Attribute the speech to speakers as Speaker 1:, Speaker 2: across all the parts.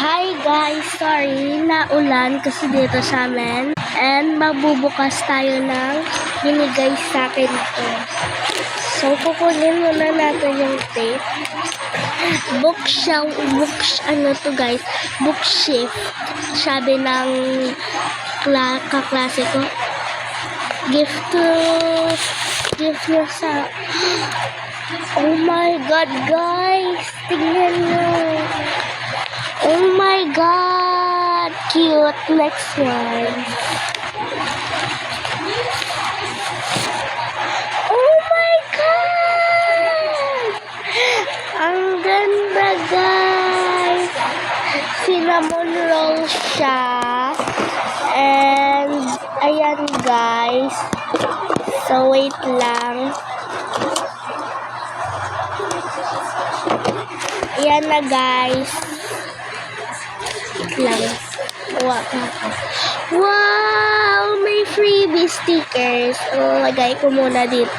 Speaker 1: Hi guys! Sorry, naulan kasi dito sa amin. And magbubukas tayo ng binigay sa akin ito. So, kukunin muna natin yung tape. Bookshift. Sabi ng kaklase ko. Gift nyo sa... Oh my God, guys! Tingnan nyo! Oh my God! Cute! Next one. Oh my God! Ang ganda, guys! Cinnamon roll siya. And, ayan, guys. So, wait lang. Ayan na, guys. Lang. Wow! May freebie stickers. Lagay ko muna dito.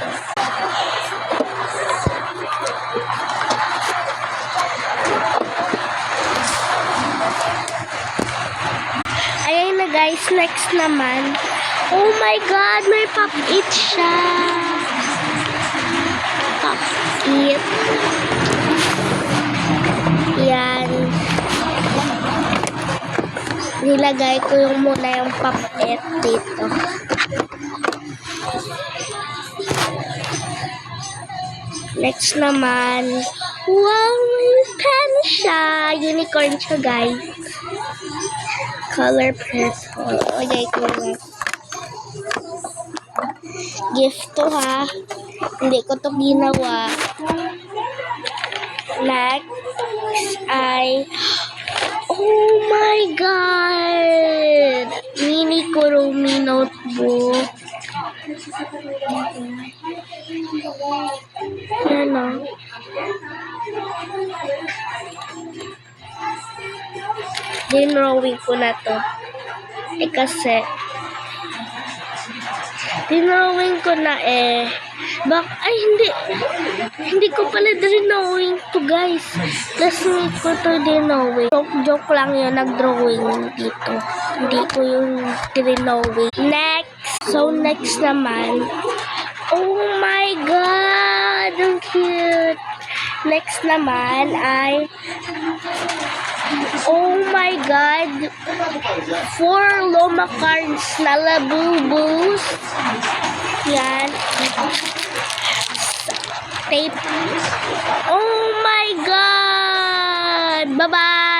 Speaker 1: Ayan na, guys. Next naman. Oh my God! May pop-it siya. Pop-it. Yan. Nilagay ko muna yung pop-it dito. Next naman. Wow! May pen siya. Unicorn siya, guys. Color purple. Lagay ko na. Gift to, ha. Hindi ko to ginawa. Next ay... Oh my God! Mini Kurumi notebook. Ano? Dinrawing ko na to. Kasi dinrawing ko na ay, hindi ko pala dinrawing to, guys. Classmate ko to dinrawing. Joke lang yun, nag-drawing dito. Hindi ko yung dinrawing. Next! So, next naman. Oh my God! Ang cute! Next naman ay... Oh my God! 4 Loma cards na Labubus. Yan. Tape. Oh my God! Bye-bye!